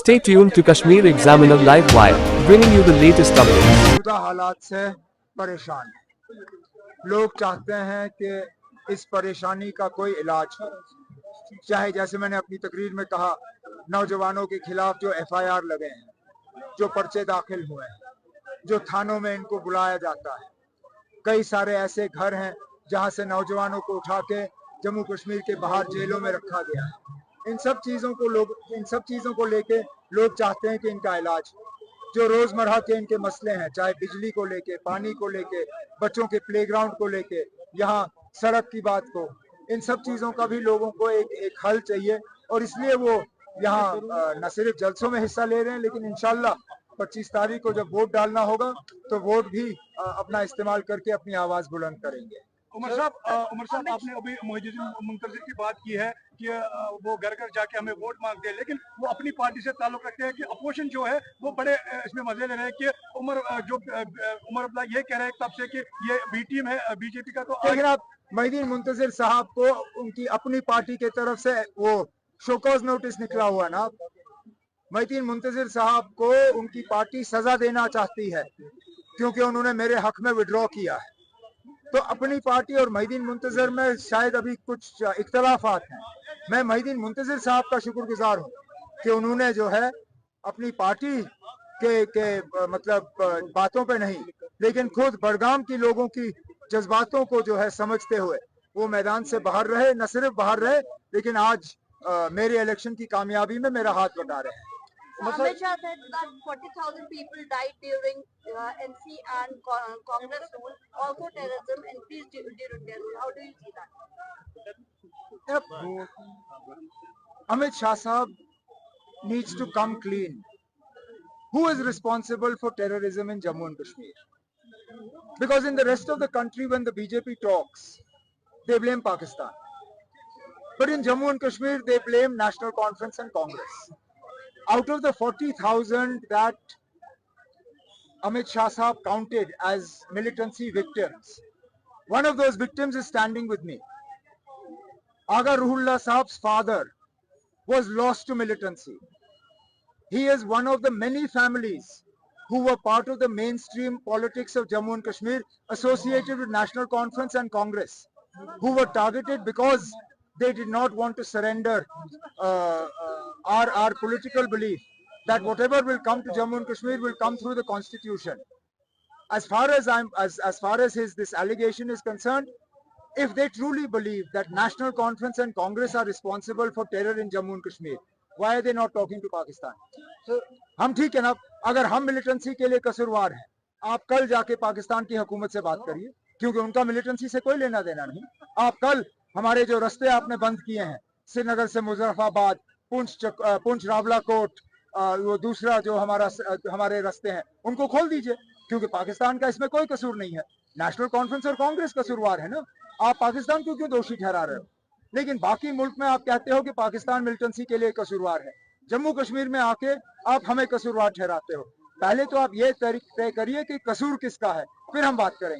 Stay tuned to Kashmir Examiner Live Wire, bringing you the latest updates. मौजूदा हालात से परेशान हैं। लोग चाहते हैं कि इस परेशानी का कोई इलाज हो, चाहे जैसे मैंने अपनी तकरीर में कहा, नौजवानों के खिलाफ जो एफआईआर लगे हैं, जो पर्चे दाखिल हुए हैं, जो थानों में इनको बुलाया जाता है, कई सारे ऐसे घर हैं जहां से नौजवानों को उठा के जम्मू कश्मीर के बाहर जेलों में रखा गया है। इन सब चीजों को लेके लोग चाहते हैं कि इनका इलाज हो। जो रोजमर्रा के इनके मसले हैं, चाहे बिजली को लेके, पानी को लेके, बच्चों के प्लेग्राउंड को लेके, यहाँ सड़क की बात को, इन सब चीजों का भी लोगों को एक हल चाहिए और इसलिए वो यहाँ न सिर्फ जलसों में हिस्सा ले रहे हैं, लेकिन इंशाल्लाह 25 तारीख को जब वोट डालना होगा तो वोट भी अपना इस्तेमाल करके अपनी आवाज बुलंद करेंगे। उमर साहब आपने अभी मोहिउद्दीन मुंतजिर की बात की है कि वो घर घर जाके हमें वोट मांगते हैं, लेकिन वो अपनी पार्टी से ताल्लुक रखते हैं कि अपोजिशन जो है वो बड़े इसमें मजे ले रहे हैं कि उमर अब्दुल्ला ये कह रहे हैं तब से कि ये बी टीम है बीजेपी का। तो लेकिन आप मोहिउद्दीन मुंतजिर साहब को उनकी अपनी पार्टी की तरफ से वो शोकॉज नोटिस निकला हुआ ना, मोहिउद्दीन मुंतजिर साहब को उनकी पार्टी सजा देना चाहती है क्योंकि उन्होंने मेरे हक में विड्रॉ किया है। तो अपनी पार्टी और मोहिउद्दीन मुंतजिर में शायद अभी कुछ इख्तलाफात हैं। मैं मोहिउद्दीन मुंतजिर साहब का शुक्रगुजार हूँ कि उन्होंने जो है अपनी पार्टी के मतलब बातों पे नहीं, लेकिन खुद बड़गाम की लोगों की जज्बातों को जो है समझते हुए वो मैदान से बाहर रहे। न सिर्फ बाहर रहे, लेकिन आज मेरे इलेक्शन की कामयाबी में मेरा हाथ बटा रहे हैं। Amit Shah said that 40,000 people died during NC and Congress rule, also terrorism increased during their rule. How do you see that? Amit Shah Sahab needs to come clean. Who is responsible for terrorism in Jammu and Kashmir? Because in the rest of the country, when the BJP talks, they blame Pakistan. But in Jammu and Kashmir, they blame National Conference and Congress. Out of the 40,000 that Amit Shah Sahab counted as militancy victims, one of those victims is standing with me. Aga Ruhullah Sahab's father was lost to militancy. He is one of the many families who were part of the mainstream politics of Jammu and Kashmir, associated with National Conference and Congress, who were targeted because they did not want to surrender our political belief that whatever will come to Jammu and Kashmir will come through the constitution. As far as this allegation is concerned, if they truly believe that National Conference and Congress are responsible for terror in Jammu and Kashmir, why are they not talking to Pakistan? So हम ठीक है ना, अगर हम militancy के लिए कसूरवार हैं, आप कल जाके पाकिस्तान की हुकूमत से बात करिए, क्योंकि उनका मिलिटेंसी से कोई लेना देना नहीं। आप कल हमारे जो रास्ते आपने बंद किए हैं, श्रीनगर से मुजफ्फराबाद, पुंछ रावलाकोट, वो दूसरा जो हमारे रास्ते हैं, उनको खोल दीजिए, क्योंकि पाकिस्तान का इसमें कोई कसूर नहीं है। नेशनल कॉन्फ्रेंस और कांग्रेस कसूरवार है ना, आप पाकिस्तान को क्यों दोषी ठहरा रहे हो? लेकिन बाकी मुल्क में आप कहते हो कि पाकिस्तान मिलिटेंसी के लिए कसूरवार है, जम्मू कश्मीर में आके आप हमें कसूरवार ठहराते हो। पहले तो आप ये तय करिए कि कसूर किसका है, फिर हम बात करेंगे।